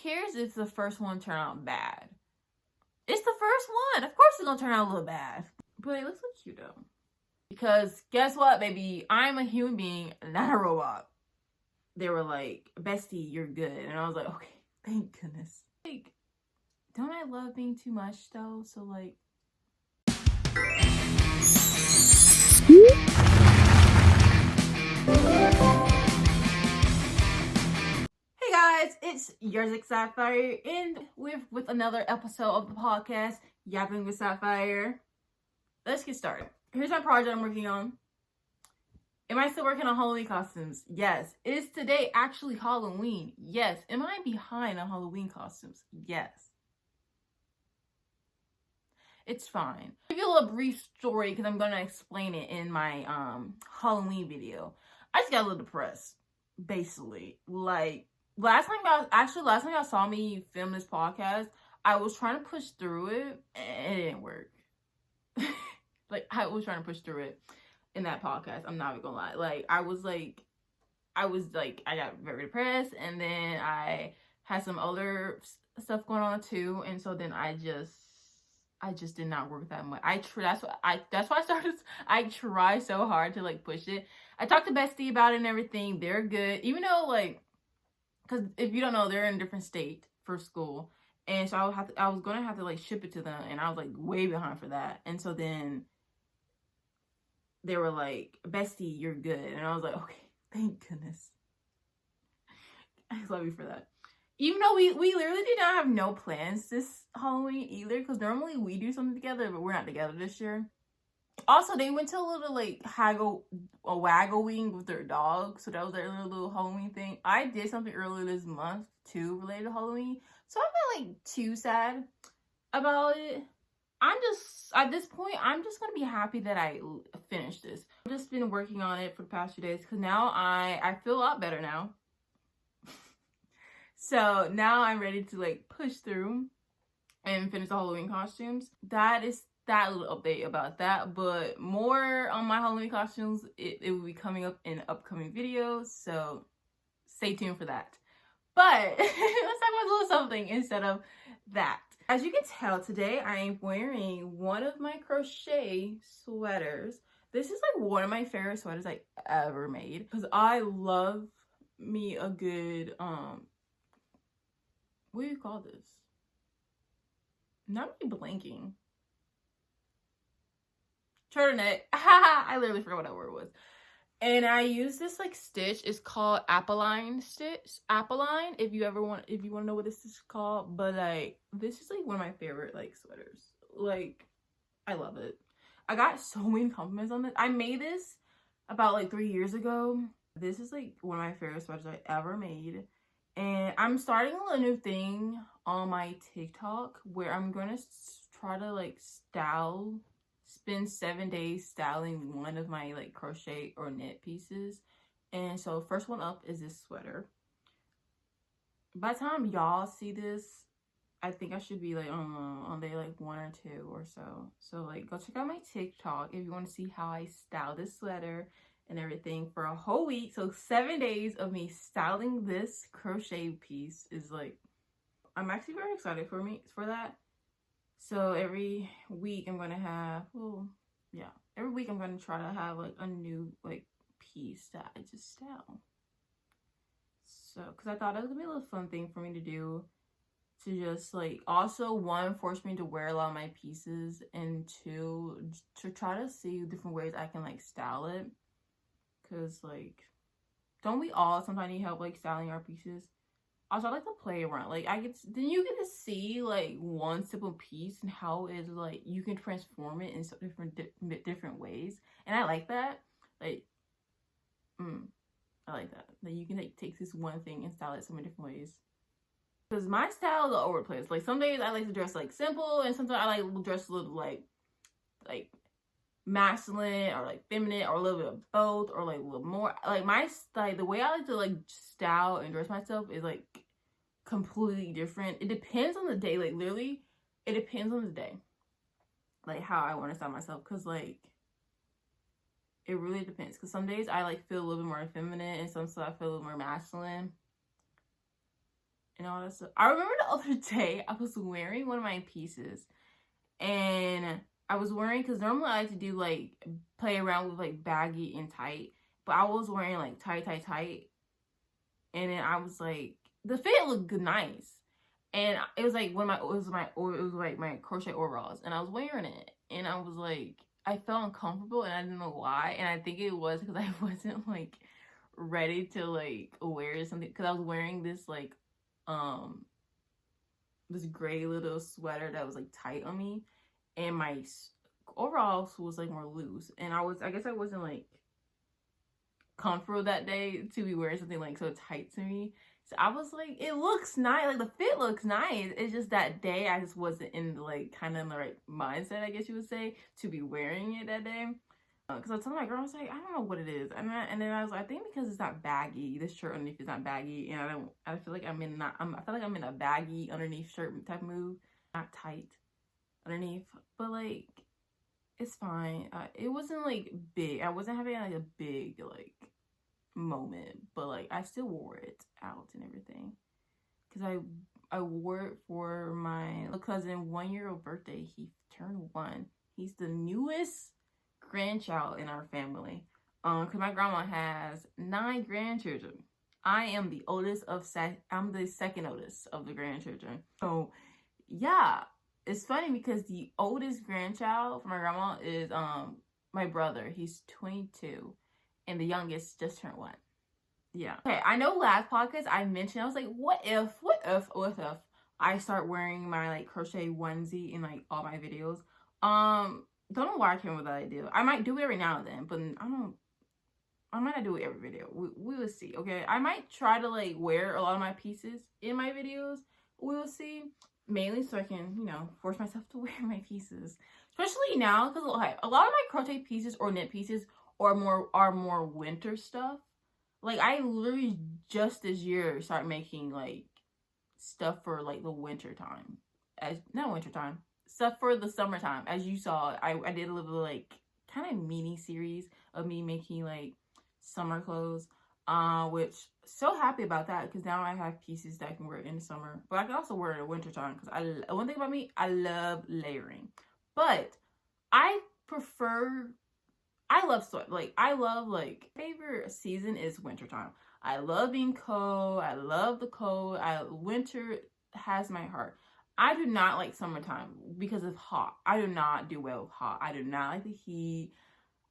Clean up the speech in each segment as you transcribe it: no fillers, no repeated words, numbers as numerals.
cares if the first one turned out bad? It's the first one. Of course it's gonna turn out a little bad. But it looks so cute though. Because guess what, baby? I'm a human being, not a robot. They were like, bestie, you're good. And I was like, okay, thank goodness. Like, don't I love being too much though? So like, hey guys, it's yours, Sapphire, and with another episode of the podcast, Yapping with Sapphire. Let's get started. Here's my project I'm working on. Am I still working on Halloween costumes? Yes. Is today actually Halloween? Yes. Am I behind on Halloween costumes? Yes. It's fine. I'll give you a little brief story because I'm going to explain it in my Halloween video. I just got a little depressed, basically. Like, last time y'all saw me film this podcast, I was trying to push through it and it didn't work. Like, I was trying to push through it in that podcast. I'm not even gonna lie. I got very depressed, and then I had some other stuff going on too, and so then I just did not work that much. That's why I started. I try so hard to like push it. I talked to Bestie about it and everything. They're good, even though like, because if you don't know, they're in a different state for school, and so I was gonna have to like ship it to them, and I was like way behind for that, and so then they were like, bestie, you're good. And I was like, okay, thank goodness. I love you for that. Even though we literally did not have no plans this Halloween either, because normally we do something together, but we're not together this year. Also, they went to a little like waggling with their dog, so that was their little Halloween thing. I did something earlier this month too related to Halloween, so I'm not like too sad about it. At this point, I'm just going to be happy that I finished this. I've just been working on it for the past few days because now I feel a lot better now. So now I'm ready to like push through and finish the Halloween costumes. That is that little update about that, but more on my Halloween costumes, it will be coming up in upcoming videos, so stay tuned for that. But let's talk about a little something instead of that. As you can tell, today I am wearing one of my crochet sweaters. This is like one of my favorite sweaters I ever made because I love me a good, what do you call this? Not really blanking. Turtleneck. I literally forgot what that word was. And I use this like stitch. It's called Appeline stitch. Appeline, if you want to know what this is called. But like, this is like one of my favorite like sweaters. Like, I love it. I got so many compliments on this. I made this about like 3 years ago. This is like one of my favorite sweaters I ever made. And I'm starting a new thing on my TikTok where I'm gonna try to like spend 7 days styling one of my like crochet or knit pieces. And so first one up is this sweater. By the time y'all see this, I think I should be like on day like 1 or 2 or so. So like go check out my TikTok if you want to see how I style this sweater and everything for a whole week. So 7 days of me styling this crochet piece is like, I'm actually very excited for that. So every week I'm going to have, every week I'm going to try to have like a new like piece that I just style. So, because I thought it was going to be a little fun thing for me to do, to just like, also one, force me to wear a lot of my pieces, and 2, to try to see different ways I can like style it. Because like, don't we all sometimes need help like styling our pieces? Also, I like to play around. Like, then you get to see like one simple piece and how it's like you can transform it in so different ways, and I like that. Like, I like that. That you can like take this one thing and style it so many different ways. Because my style is all over the place. Like, some days I like to dress like simple, and sometimes I like to dress a little like masculine or like feminine or a little bit of both, or like a little more like the way I like to like style and dress myself is like completely different. It depends on the day. Like, literally it depends on the day, like how I want to style myself, because like it really depends. Because some days I like feel a little bit more feminine, and some stuff I feel a little more masculine, and all that stuff. I remember the other day I was wearing one of my pieces, and I was wearing, because normally I like to do like play around with like baggy and tight, but I was wearing like tight, and then I was like, the fit looked good, nice, and it was like it was like my crochet overalls, and I was wearing it, and I was like, I felt uncomfortable, and I didn't know why, and I think it was because I wasn't like ready to like wear something, because I was wearing this like this gray little sweater that was like tight on me, and my overalls was like more loose, and I guess I wasn't like comfortable that day to be wearing something like so tight to me. So I was like, it looks nice, like the fit looks nice. It's just that day I just wasn't in the like kind of in the right mindset, I guess you would say, to be wearing it that day. Because I told my girl, I was like, I don't know what it is, and then I was like, I think because it's not baggy, this shirt underneath is not baggy, and I feel like I feel like I'm in a baggy underneath shirt type move, not tight underneath, but like it's fine. It wasn't like big. I wasn't having like a big like moment, but like I still wore it out and everything, because I wore it for my little cousin 1-year-old birthday. He turned 1. He's the newest grandchild in our family, because my grandma has 9 grandchildren. I am the oldest of I'm the second oldest of the grandchildren. So yeah, it's funny because the oldest grandchild for my grandma is my brother. He's 22, and the youngest just turned 1. Yeah. Okay, I know last podcast I mentioned, I was like, what if I start wearing my like crochet onesie in like all my videos? Don't know why I came with that idea. I might do it every now and then, but I might not do it every video. We will see, okay? I might try to like wear a lot of my pieces in my videos. We will see. Mainly so I can, you know, force myself to wear my pieces. Especially now, because okay, a lot of my crochet pieces or knit pieces are more winter stuff. Like I literally just this year start making like stuff for like the winter time. Not winter time. Stuff for the summertime. As you saw, I did a little like kind of mini series of me making like summer clothes, which so happy about that, because now I have pieces that I can wear in the summer, but I can also wear it in the winter time, because one thing about me, I love layering, but I love sweat. Like I love, like, favorite season is wintertime. I love being cold. I love the cold. Winter has my heart. I do not like summertime because of hot. I do not do well with hot. I do not like the heat.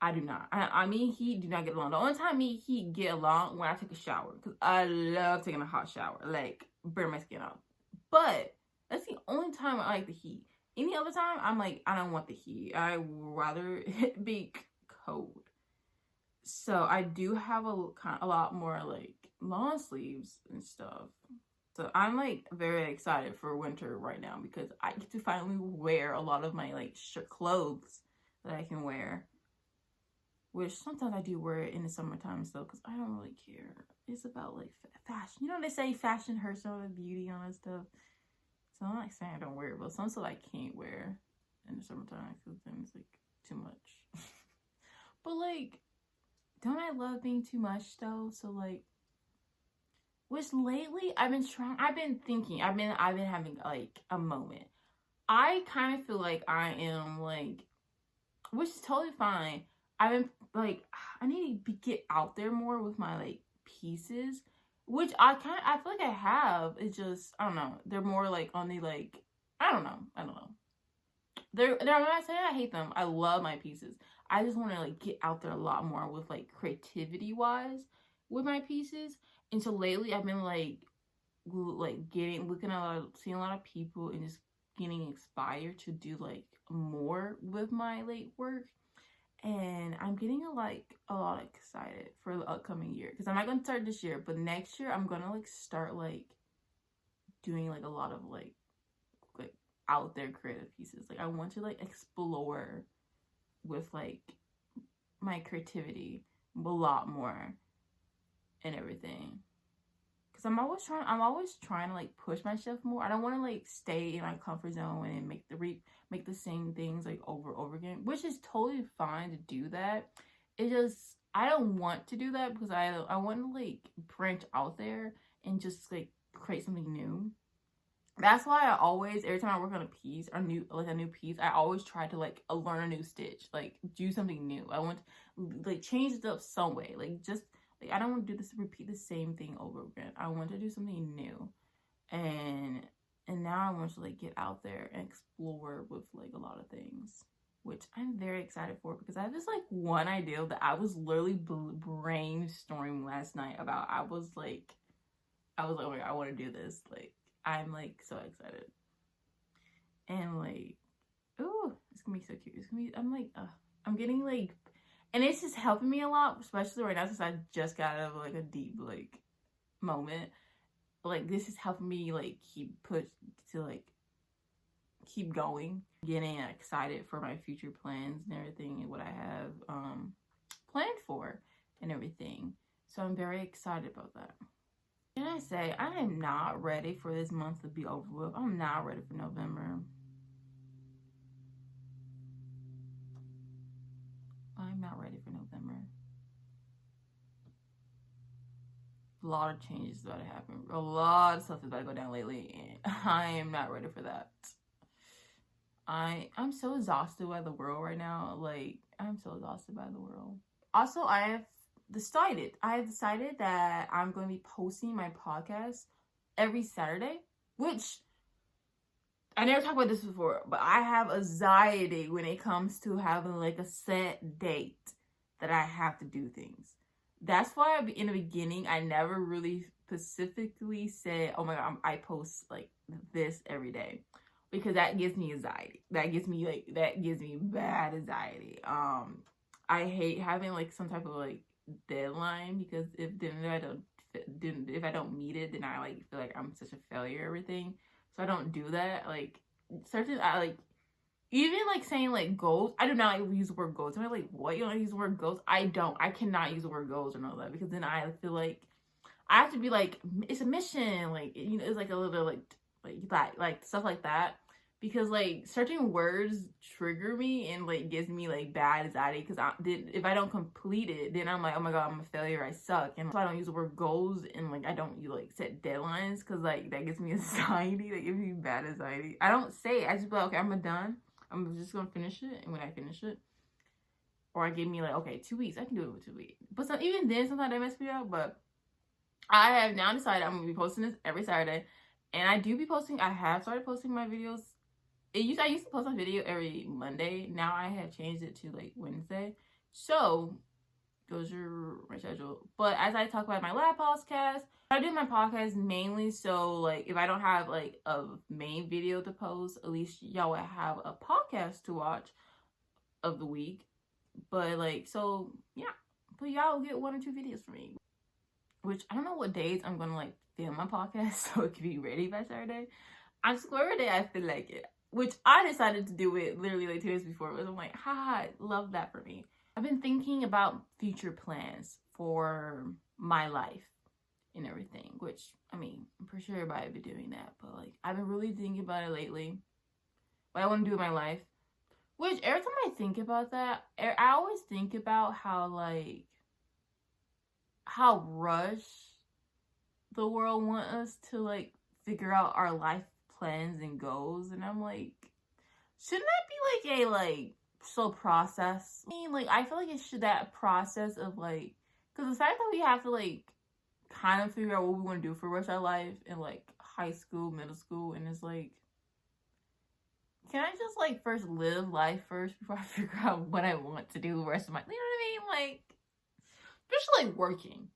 I do not. I mean, heat do not get along. The only time me heat get along when I take a shower, because I love taking a hot shower, like burn my skin off. But that's the only time I like the heat. Any other time, I'm like, I don't want the heat. I would rather it be cold. So I do have a lot more like long sleeves and stuff. So I'm like very excited for winter right now, because I get to finally wear a lot of my like clothes that I can wear. Which sometimes I do wear it in the summertime still, because I don't really care. It's about like fashion. You know, they say fashion hurts all the beauty on that stuff. So I'm not saying I don't wear it, but some stuff I can't wear in the summertime, because then it's like too much. But like, don't I love being too much though? So like, which lately I've been thinking, I've been having like a moment. I kind of feel like I am like, which is totally fine. I've been like, I need to get out there more with my like pieces, which I feel like I have. It's just, I don't know. They're more like on the like, I don't know. I'm not saying I hate them. I love my pieces. I just want to like get out there a lot more with like creativity wise with my pieces. And so lately I've been like seeing a lot of people and just getting inspired to do like more with my like work. And I'm getting a lot excited for the upcoming year, because I'm not going to start this year, but next year I'm going to like start like doing like a lot of like out there creative pieces. Like I want to like explore with like my creativity a lot more and everything, because I'm always trying to like push myself more. I don't want to like stay in my comfort zone and make the same things like over and over again, which is totally fine to do that. It just, I don't want to do that, because I want to like branch out there and just like create something new. That's why I always, every time I work on a piece or a new piece, I always try to like learn a new stitch, like do something new. I want to like change it up some way, like just like I don't want to do this, repeat the same thing over again. I want to do something new, and now I want to like get out there and explore with like a lot of things, which I'm very excited for, because I have this like one idea that I was literally brainstorming last night about. I was like, oh my God, I want to do this. Like, I'm like so excited. And like, ooh, it's gonna be so cute. It's gonna be, I'm like, I'm getting like, and it's just helping me a lot, especially right now since I just got out of like a deep like moment. Like, this is helping me like keep going, getting excited for my future plans and everything, and what I have planned for and everything. So I'm very excited about that. Can I say, I am not ready for this month to be over with. I'm not ready for November. I'm not ready for November. A lot of changes is about to happen. A lot of stuff is about to go down lately, and I am not ready for that. I'm so exhausted by the world right now. Like, I'm so exhausted by the world. Also, I have decided that I'm going to be posting my podcast every Saturday, which I never talked about this before, but I have anxiety when it comes to having like a set date that I have to do things. That's why in the beginning I never really specifically said, oh my God, I post like this every day, because that gives me anxiety. That gives me bad anxiety. I hate having like some type of like deadline, because if I don't meet it, then I like feel like I'm such a failure, everything. So I don't do that. Like, certain, I like, even like saying like goals, I do not like use the word goals. I'm like, what? You don't use the word goals? I cannot use the word goals or none of that, because then I feel like I have to be like, it's a mission, like, you know, it's like a little like stuff like that. Because like certain words trigger me and like gives me like bad anxiety, because if I don't complete it, then I'm like, oh my God, I'm a failure, I suck. And so I don't use the word goals, and like I don't like set deadlines, because like that gives me anxiety. That gives me bad anxiety. I don't say it. I just be like, okay, I'm done. I'm just gonna finish it, and when I finish it, or I give me like, okay, 2 weeks, I can do it with 2 weeks. But even then, sometimes I mess me up. But I have now decided I'm gonna be posting this every Saturday, and I have started posting my videos. I used to post my video every Monday. Now I have changed it to like Wednesday. So those are my schedule. But as I talk about my lab podcast, I do my podcast mainly so like if I don't have like a main video to post, at least y'all will have a podcast to watch of the week. But like, so yeah, but y'all will get 1 or 2 videos from me, which I don't know what days I'm gonna like film my podcast so it can be ready by Saturday. I'm just whatever day I feel like it. Which I decided to do it literally like 2 days before. But I'm like, haha, love that for me. I've been thinking about future plans for my life and everything, which, I mean, I'm pretty sure everybody would be doing that. But like, I've been really thinking about it lately. What I want to do in my life. Which, every time I think about that, I always think about how rushed the world want us to like figure out our life plans and goals, and I'm like, shouldn't that be like a slow process? I mean, like, I feel like it should, that process of like, because the fact that we have to like kind of figure out what we want to do for the rest of our life in like high school, middle school, and it's like, can I just like first live life first before I figure out what I want to do the rest of my, you know what I mean? Like, especially like working.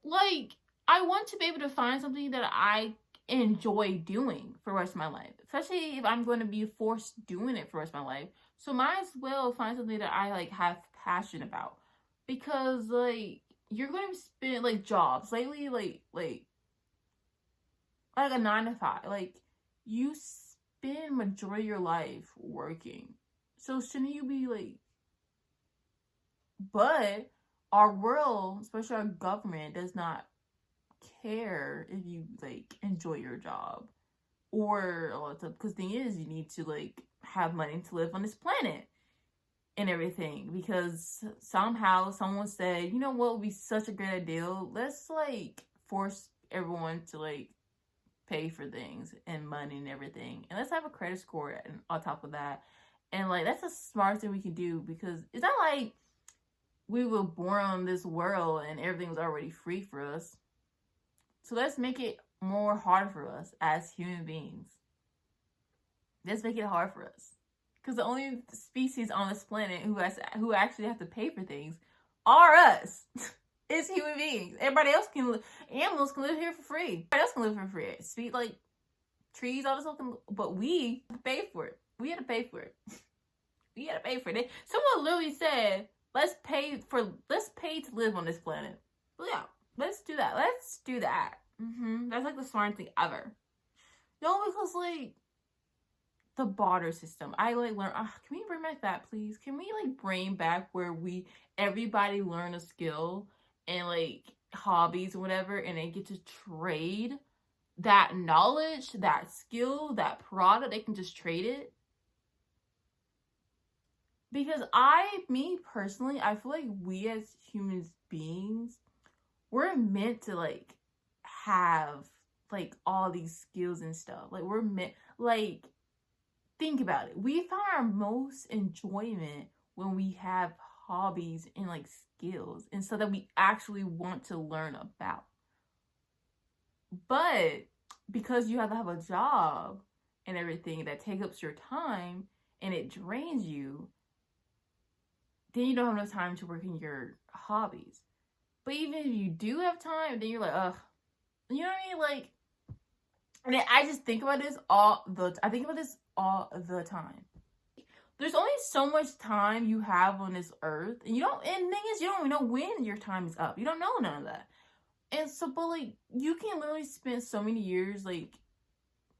Like, I want to be able to find something that I enjoy doing for the rest of my life, especially if I'm going to be forced doing it for the rest of my life. So might as well find something that I like have passion about, because like you're going to spend like jobs lately, like a 9 to 5, like you spend majority of your life working, so shouldn't you be like, but our world, especially our government, does not care if you like enjoy your job or a lot of stuff, because the thing is, you need to like have money to live on this planet and everything, because somehow someone said, you know what would be such a great idea, let's like force everyone to like pay for things and money and everything. And let's have a credit score on top of that. And like, that's the smartest thing we can do, because it's not like we were born on this world and everything was already free for us. So let's make it more hard for us as human beings. Let's make it hard for us. Because the only species on this planet who actually have to pay for things are us. It's human beings. Everybody else animals can live here for free. Everybody else can live for free. Speed, like trees, all this stuff, but we have to pay for it. We had to pay for it. We had to pay for it. Someone literally said, let's pay to live on this planet. But yeah, let's do that. Let's do that. That's like the smartest thing ever. No, because like the barter system. I like learn. Can we bring back that, please? Can we like bring back where everybody learn a skill and like hobbies or whatever, and they get to trade that knowledge, that skill, that product? They can just trade it. Because me personally, I feel like we as human beings, we're meant to like have like all these skills and stuff. Like we're meant, like, think about it. We find our most enjoyment when we have hobbies and like skills and stuff that we actually want to learn about. But because you have to have a job and everything that takes up your time and it drains you, then you don't have enough time to work in your hobbies. But even if you do have time, then you're like, ugh. You know what I mean? Like, and I just think about this all the time. There's only so much time you have on this earth. And the thing is, you don't even know when your time is up. You don't know none of that. And so, but like, you can literally spend so many years like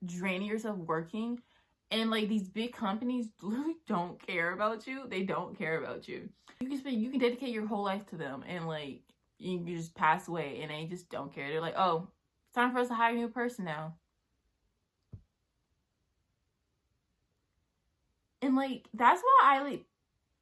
draining yourself working. And like these big companies literally don't care about you. They don't care about you. You can dedicate your whole life to them, and like you can just pass away and they just don't care. They're like, oh, it's time for us to hire a new person now. And like that's why I like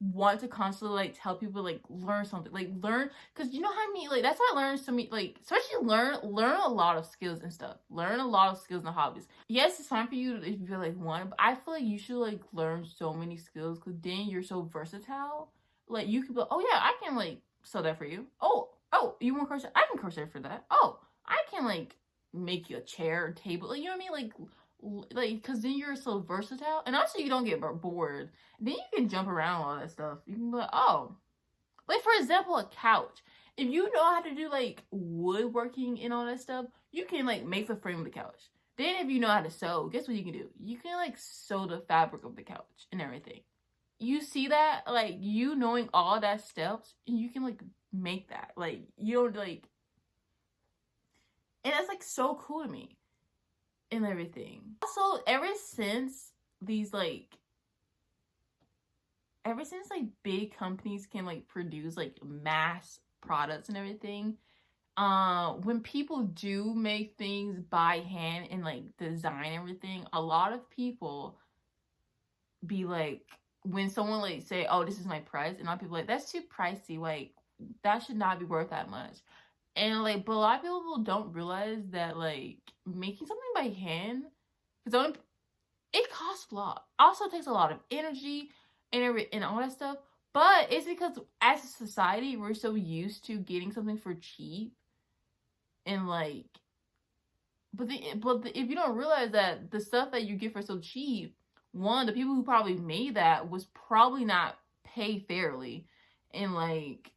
want to constantly like tell people like learn something, like learn, because you know how many like that's why I learned so many, like especially learn a lot of skills and stuff, learn a lot of skills and hobbies. Yes, it's fine for you if you like one, but I feel like you should like learn so many skills, because then you're so versatile. Like you could be like, oh yeah, I can like sew that for you. Oh, you want crochet? I can crochet for that. Oh, I can like make you a chair or table, like, you know what I mean, like because then you're so versatile, and also you don't get bored. Then you can jump around all that stuff. You can be like, oh, like for example, a couch. If you know how to do like woodworking and all that stuff, you can like make the frame of the couch. Then if you know how to sew, guess what you can do? You can like sew the fabric of the couch and everything. You see that? Like you knowing all that steps, and you can like make that. Like you don't like, and that's like so cool to me. And everything. Also, ever since big companies can like produce like mass products and everything, when people do make things by hand and like design everything, a lot of people be like, when someone like say, oh, this is my price, and a lot of people like, that's too pricey, like that should not be worth that much. And like, but a lot of people don't realize that like making something by hand, because it costs a lot. Also takes a lot of energy and all that stuff. But it's because as a society, we're so used to getting something for cheap, and like, if you don't realize that the stuff that you get for so cheap, one, the people who probably made that was probably not paid fairly, and like.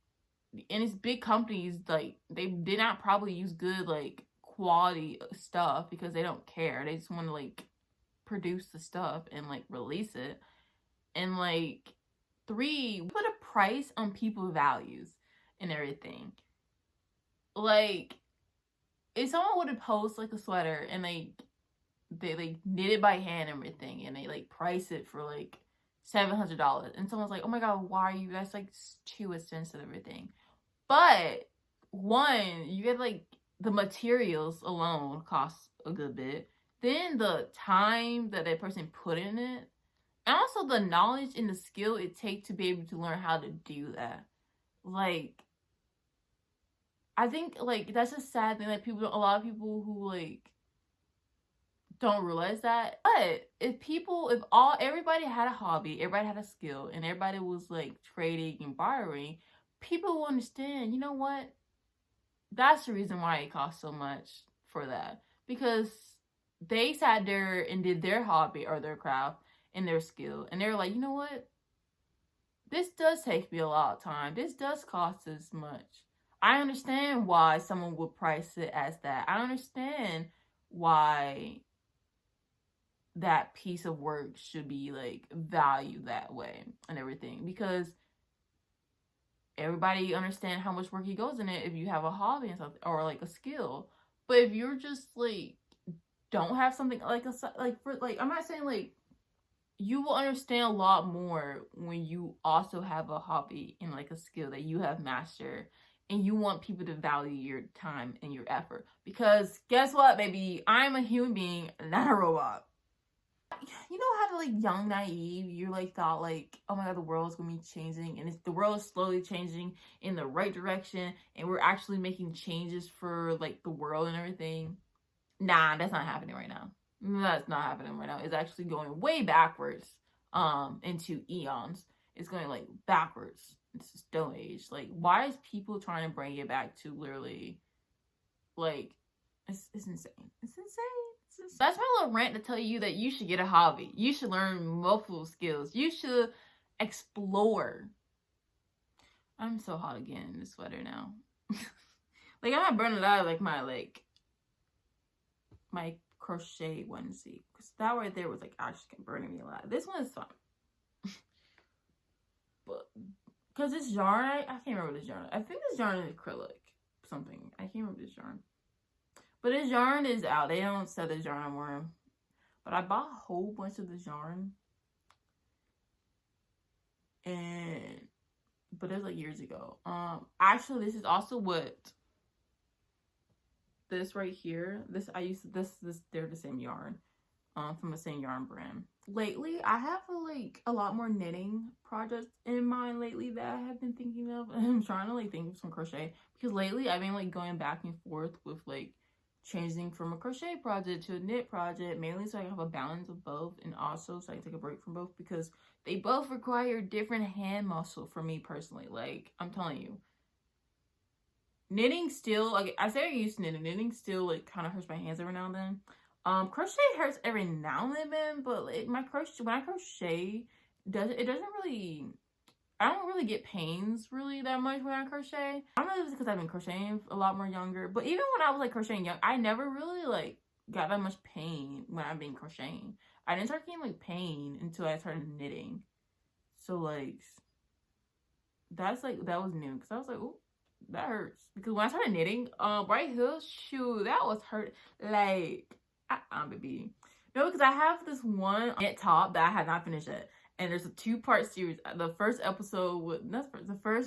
And it's big companies, like they did not probably use good like quality stuff because they don't care. They just want to like produce the stuff and like release it. And like 3, put a price on people's values and everything. Like if someone would have post like a sweater and they like knit it by hand and everything, and they like price it for like $700, and someone's like, oh my god, why are you, that's like too expensive and everything. But one, you get like the materials alone costs a good bit. Then the time that person put in it, and also the knowledge and the skill it takes to be able to learn how to do that. Like, I think like that's a sad thing that a lot of people who like don't realize that. But if everybody had a hobby, everybody had a skill, and everybody was like trading and borrowing, people will understand, you know what? That's the reason why it costs so much for that. Because they sat there and did their hobby or their craft and their skill. And they're like, you know what? This does take me a lot of time. This does cost this much. I understand why someone would price it as that. I understand why that piece of work should be like valued that way and everything, because everybody understand how much work goes in it if you have a hobby and something or like a skill. But if you're just like don't have something like I'm not saying like, you will understand a lot more when you also have a hobby and like a skill that you have mastered, and you want people to value your time and your effort. Because guess what, baby? I'm a human being, not a robot. You know how to like young, naive, you like thought like, oh my god, the world's gonna be changing, and the world is slowly changing in the right direction, and we're actually making changes for like the world and everything. Nah, that's not happening right now. That's not happening right now. It's actually going way backwards into eons. It's going like backwards. It's a stone age. Like, why is people trying to bring it back to literally like it's insane. It's insane. That's my little rant to tell you that you should get a hobby. You should learn multiple skills. You should explore. I'm so hot again in this sweater now. Like, I'm not burning out like my crochet onesie, because that right there was like actually burning me a lot. This one is fun. But because this yarn, I can't remember this yarn. I think this yarn is acrylic something. I can't remember this yarn. But this yarn is out. They don't sell this yarn anymore. But I bought a whole bunch of this yarn. But it was like years ago. Actually, this is also what this right here. They're the same yarn. From the same yarn brand. Lately, I have a lot more knitting projects in mind lately that I have been thinking of. And I'm trying to like think of some crochet, because lately I've been like going back and forth with like changing from a crochet project to a knit project, mainly so I can have a balance of both, and also so I can take a break from both, because they both require different hand muscle for me personally. Like, I'm telling you, knitting still, like I say I used to knitting still like kind of hurts my hands every now and then. Crochet hurts every now and then, but like, when I crochet, it doesn't really, I don't really get pains really that much when I crochet. I don't know if it's because I've been crocheting a lot more younger, but even when I was like crocheting young, I never really like got that much pain when I've been crocheting. I didn't start getting like pain until I started knitting. So like, that was new, because I was like, oh, that hurts. Because when I started knitting, right here, shoot, that was hurt. Like, baby. No, because I have this one knit top that I have not finished yet. And there's a 2-part series. The first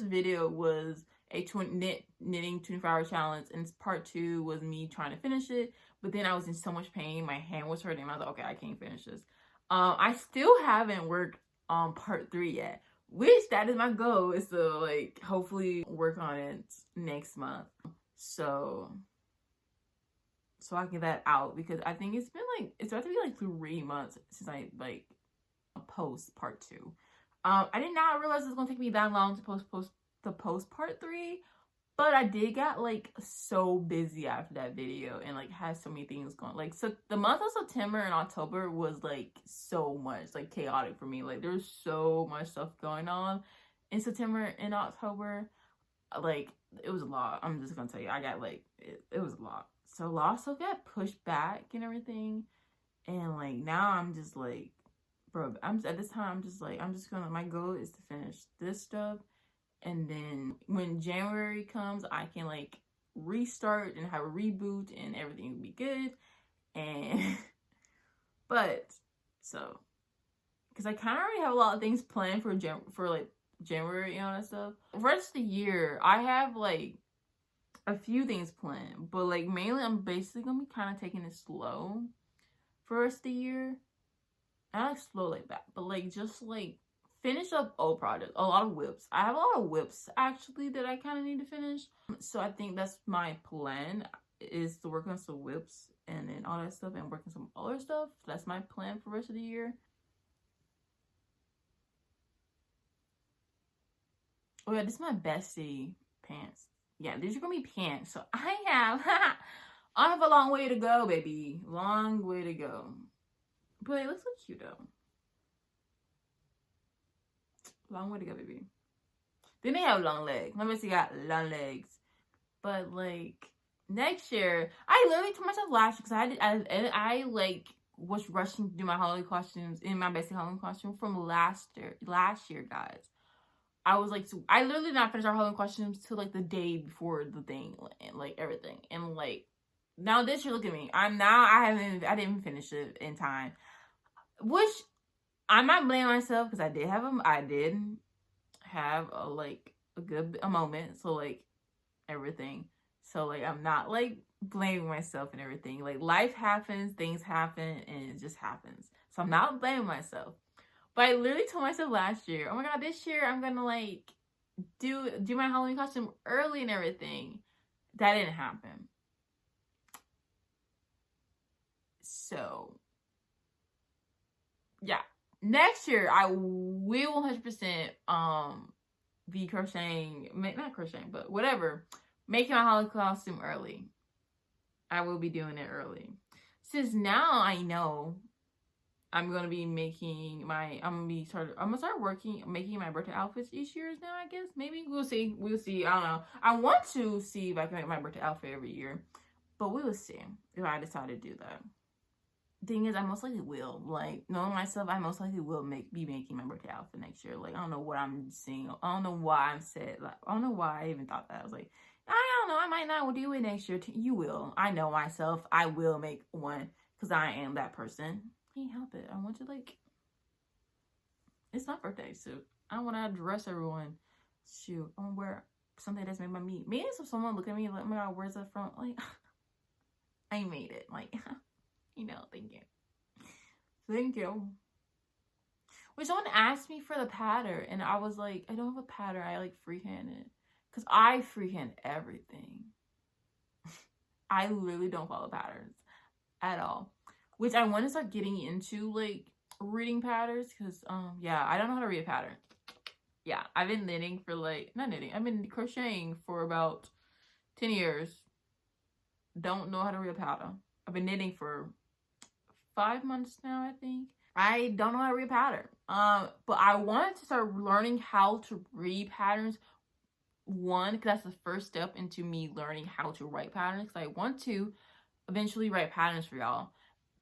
video was a knitting 24-hour challenge, and part 2 was me trying to finish it. But then I was in so much pain, my hand was hurting, and I was like, okay, I can't finish this. I still haven't worked on part 3 yet, which that is my goal, is to like hopefully work on it next month. So I can get that out, because I think it's about to be like 3 months since I like post part 2. I did not realize it was gonna take me that long to post part 3, but I did get like so busy after that video, and like had so many things going. Like, so the month of September and October was like so much like chaotic for me. Like, there was so much stuff going on in September and October. Like, it was a lot. I'm just gonna tell you, I got like it was a lot. So a lot of stuff got pushed back and everything, and like now I'm just like, bro, at this time I'm just gonna, my goal is to finish this stuff, and then when January comes, I can like restart and have a reboot, and everything will be good. And but so, because I kind of already have a lot of things planned for like January and all that stuff. For the rest of the year, I have like a few things planned, but like mainly I'm basically gonna be kind of taking it slow for the rest of the year. Not like slow like that, but like just like finish up old projects. A lot of whips. I have a lot of whips actually that I kind of need to finish. So I think that's my plan, is to work on some whips and then all that stuff and working some other stuff. That's my plan for the rest of the year. Oh yeah, this is my bestie pants. Yeah, these are gonna be pants. So I have a long way to go, baby. Long way to go. But it looks so cute though. Long way to go, baby. Then they have long legs. My bestie got long legs. But like next year, I literally told myself last year because I like was rushing to do my Halloween costumes in my bestie Halloween costume from last year, guys. I was like, so I literally did not finish our Halloween costumes till like the day before the thing and like everything. And like now this year, look at me. I didn't even finish it in time. Which I'm not blaming myself because I did have a moment. So like everything. So like I'm not like blaming myself and everything. Like life happens, things happen, and it just happens. So I'm not blaming myself. But I literally told myself last year, oh my god, this year I'm gonna like do my Halloween costume early and everything. That didn't happen. So yeah. Next year I will 100% be crocheting, not crocheting, but whatever, making my Halloween costume early. I will be doing it early. Since now I know I'm gonna be making I'm gonna start making my birthday outfits each year now, I guess. Maybe we'll see. I don't know. I want to see if I can make my birthday outfit every year, but we will see if I decide to do that. Thing is, I most likely will. Like, knowing myself, I most likely will be making my birthday outfit next year. Like, I don't know what I'm seeing. I don't know why I'm said. Like, I don't know why I even thought that. I was like, I don't know. I might not do it next year. You will. I know myself. I will make one because I am that person. Can't help it. I want to like. It's my birthday, so I want to dress everyone. Shoot, I want to wear something that's made by me. Maybe if someone look at me like, oh my god, where's that from? Like, I made it. Like. Thank you. Thank you. When someone asked me for the pattern, and I was like, I don't have a pattern. I like freehand it. Because I freehand everything. I literally don't follow patterns at all. Which I want to start getting into, like, reading patterns. Because, yeah, I don't know how to read a pattern. Yeah, I've been knitting for, like, not knitting. I've been crocheting for about 10 years. Don't know how to read a pattern. I've been knitting for 5 months now, I think. I don't know how to read a pattern. But I wanted to start learning how to read patterns. One, because that's the first step into me learning how to write patterns. Because I want to eventually write patterns for y'all.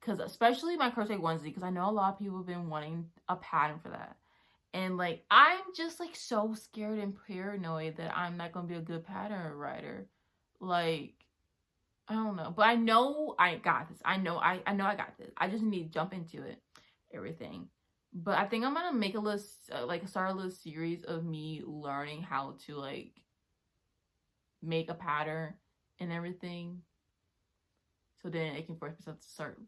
Because especially my crochet onesie, because I know a lot of people have been wanting a pattern for that. And like, I'm just like so scared and paranoid that I'm not going to be a good pattern writer. Like, I don't know, but I know I got this. I know I got this. I just need to jump into it, everything. But I think I'm gonna make a list, start a little series of me learning how to like make a pattern and everything. So then it can force myself to start.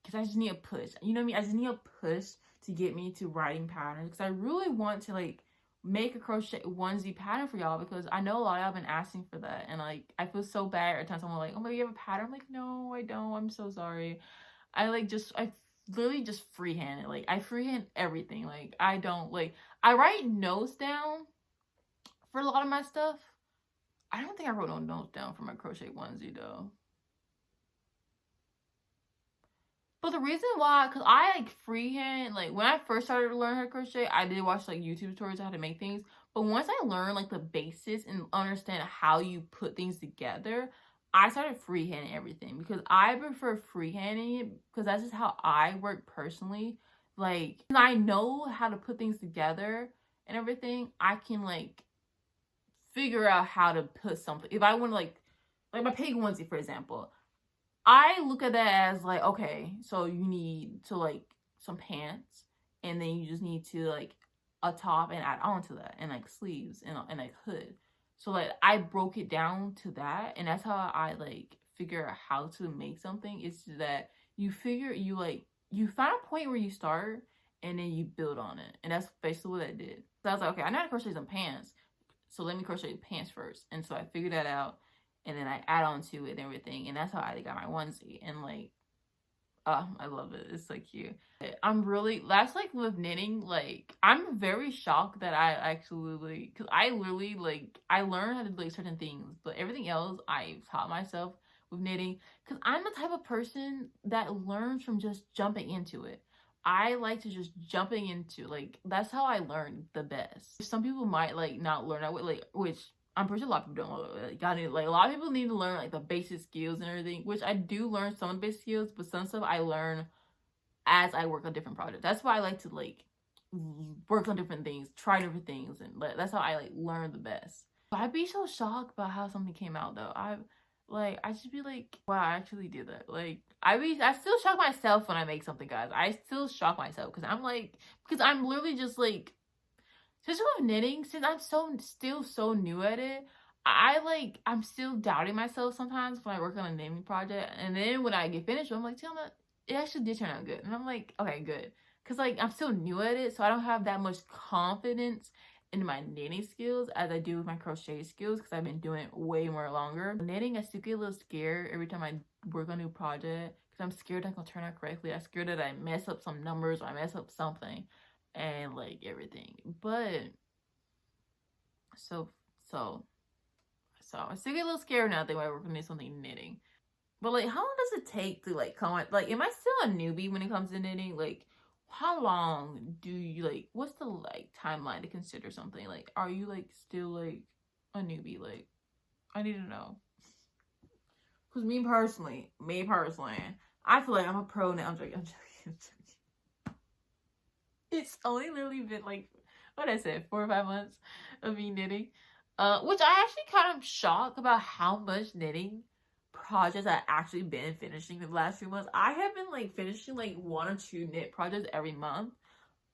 Because I just need a push. You know what I mean? I just need a push to get me to writing patterns. Because I really want to like make a crochet onesie pattern for y'all, because I know a lot of y'all been asking for that, and like I feel so bad every time someone like, oh my god, you have a pattern. I'm like, no, I don't. I'm so sorry. I literally just freehand it. Like I freehand everything. Like I don't like, I write notes down for a lot of my stuff. I don't think I wrote no notes down for my crochet onesie though. But the reason why, because I like freehand, like when I first started to learn how to crochet, I did watch like YouTube tutorials on how to make things. But once I learned like the basics and understand how you put things together, I started freehanding everything, because I prefer freehanding it because that's just how I work personally. Like, I know how to put things together and everything. I can like figure out how to put something. If I want to like my pig onesie, for example, I look at that as like, okay, so you need to like some pants, and then you just need to like a top and add on to that, and like sleeves and like hood. So like I broke it down to that, and that's how I like figure out how to make something. It's that you find a point where you start and then you build on it. And that's basically what I did. So I was like, okay, I know how to crochet some pants, so let me crochet the pants first. And so I figured that out. and then I add on to it and everything, and that's how I got my onesie. And like, oh, I love it. It's so cute. I'm really, that's like with knitting, like, I'm very shocked that I actually, because I literally, like, I learned how to do like certain things, but everything else I taught myself with knitting, because I'm the type of person that learns from just jumping into it. I like to just jumping into, like, that's how I learn the best. Some people might like not learn that way, like, which I'm pretty sure a lot of people don't like, like a lot of people need to learn like the basic skills and everything, which I do learn some of the basic skills, but some stuff I learn as I work on different projects. That's why I like to like work on different things, try different things, and that's how I like learn the best. But I'd be so shocked about how something came out though. I just be like, wow, I actually did that. Like, I still shock myself when I make something, guys. I still shock myself because I'm like, because I'm literally just like, just with knitting, since I'm still so new at it, I'm still doubting myself sometimes when I work on a knitting project, and then when I get finished, I'm like, tell me, it actually did turn out good, and I'm like, okay, good, because like I'm still new at it, so I don't have that much confidence in my knitting skills as I do with my crochet skills, because I've been doing it way more longer. Knitting, I still get a little scared every time I work on a new project, because I'm scared that it's gonna turn out correctly. I'm scared that I mess up some numbers or I mess up something, and like everything. But so I still get a little scared now that I work on something knitting. But like, how long does it take to like come on? Like, am I still a newbie when it comes to knitting? Like, how long do you like? What's the like timeline to consider something? Like, are you like still like a newbie? Like, I need to know. Cause me personally, I feel like I'm a pro now. I'm joking. It's only literally been like, what I said, 4 or 5 months of me knitting. Which I actually kind of shocked about how much knitting projects I actually been finishing the last few months. I have been like finishing like 1 or 2 knit projects every month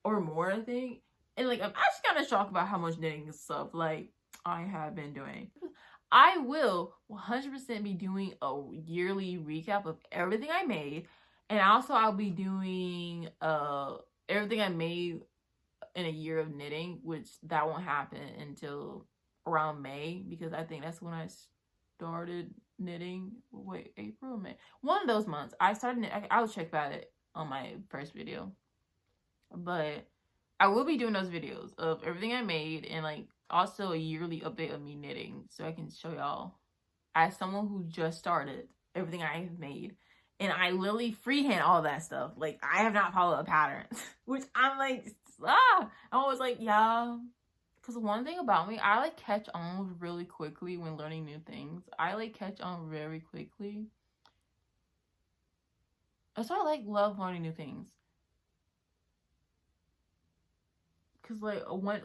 or more, I think. And like, I'm actually kind of shocked about how much knitting stuff like I have been doing. I will 100% be doing a yearly recap of everything I made, and also I'll be doing everything I made in a year of knitting, which that won't happen until around May, because I think that's when I started knitting. Wait, April or May? One of those months. I started I'll check about it on my first video. But I will be doing those videos of everything I made, and like also a yearly update of me knitting, so I can show y'all as someone who just started everything I have made. And I literally freehand all that stuff. Like, I have not followed a pattern. Which I'm like, I'm always like, yeah. Because one thing about me, I like catch on really quickly when learning new things. I like catch on very quickly. That's why I like love learning new things. Because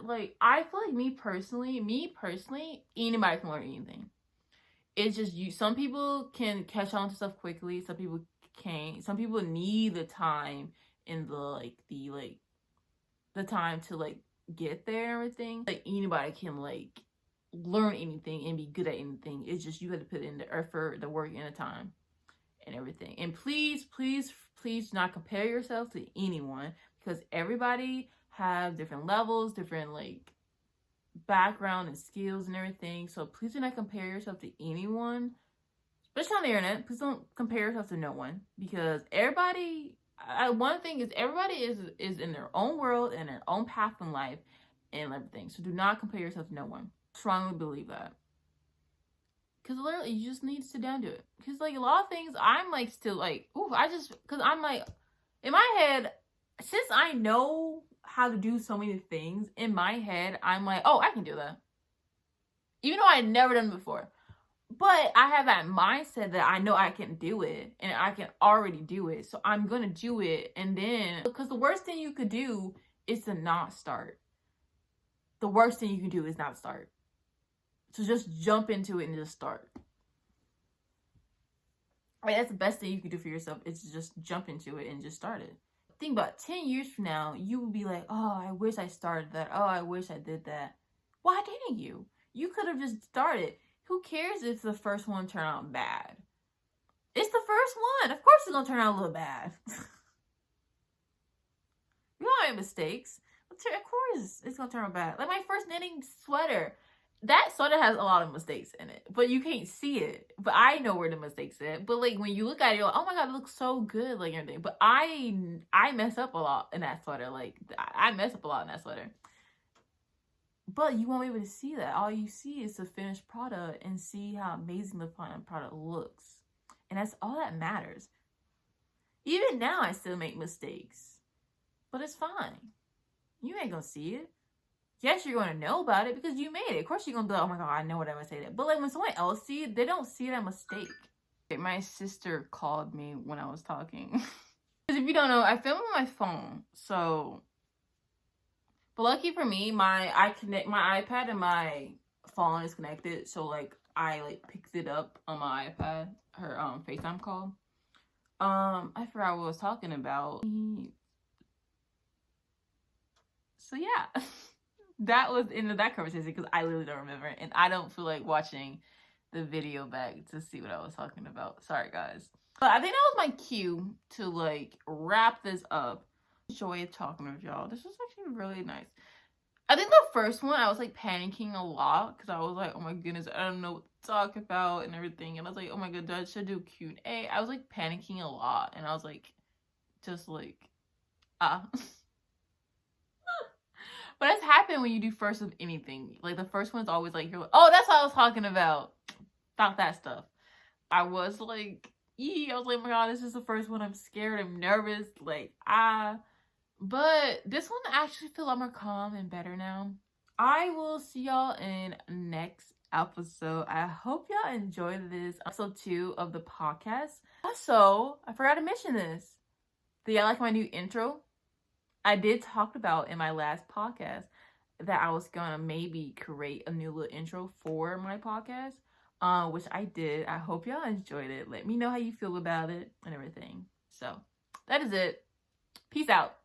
like, I feel like me personally, anybody can learn anything. It's just you. Some people can catch on to stuff quickly. Some people can't. Some people need the time and the time to like get there and everything. Like, anybody can like learn anything and be good at anything. It's just you have to put in the effort, the work, and the time and everything. And please do not compare yourself to anyone, because everybody have different levels, different like background and skills and everything. So please do not compare yourself to anyone, especially on the internet. Please don't compare yourself to no one, because everybody, one thing is, everybody is in their own world and their own path in life and everything. So do not compare yourself to no one. Strongly believe that, because literally you just need to sit down and do it. Because like a lot of things, I'm like still like, ooh, because I'm like, in my head, since I know how to do so many things, in my head I'm like, oh, I can do that, even though I had never done it before. But I have that mindset that I know I can do it, and I can already do it, so I'm gonna do it. And then, because the worst thing you could do is to not start. The worst thing you can do is not start. So just jump into it and just start. Like, that's the best thing you can do for yourself, is to just jump into it and just start it. Think about 10 years from now, you will be like, oh, I wish I started that. Oh, I wish I did that. Why didn't you? You could have just started. Who cares if the first one turned out bad? It's the first one. Of course it's going to turn out a little bad. We all make mistakes. Of course it's going to turn out bad. Like my first knitting sweater. that sweater has a lot of mistakes in it, but you can't see it. But I know where the mistakes at. But like when you look at it, you're like, oh my god, it looks so good, like everything. But I mess up a lot in that sweater. Like I mess up a lot in that sweater. But you won't be able to see that. All you see is the finished product and see how amazing the final product looks. And that's all that matters. Even now, I still make mistakes. But it's fine. You ain't gonna see it. Yes, you're gonna know about it because you made it. Of course, you're gonna be like, oh my god, I know what I'm gonna say that. But like when someone else see it, they don't see that mistake. My sister called me when I was talking. Because if you don't know, I film on my phone. So, but lucky for me, I connect my iPad and my phone is connected. So like I like picked it up on my iPad, her FaceTime call. I forgot what I was talking about. So yeah. That was the end of that conversation because I literally don't remember. And I don't feel like watching the video back to see what I was talking about. Sorry, guys. But I think that was my cue to like wrap this up. Enjoy talking with y'all. This was actually really nice. I think the first one, I was like panicking a lot because I was like, oh my goodness, I don't know what to talk about and everything. And I was like, oh my god, I should do Q&A. I was like panicking a lot. And I was like, just like, But that's happened when you do first of anything. Like the first one's always like, you're like, oh, that's what I was talking about that stuff. I was like, I was like, oh my god, this is the first one. I'm scared. I'm nervous. Like, but this one I actually feel a lot more calm and better now. I will see y'all in next episode. I hope y'all enjoyed this episode 2 of the podcast. Also, I forgot to mention this. Do y'all like my new intro? I did talk about in my last podcast that I was gonna maybe create a new little intro for my podcast, which I did. I hope y'all enjoyed it. Let me know how you feel about it and everything. So that is it. Peace out.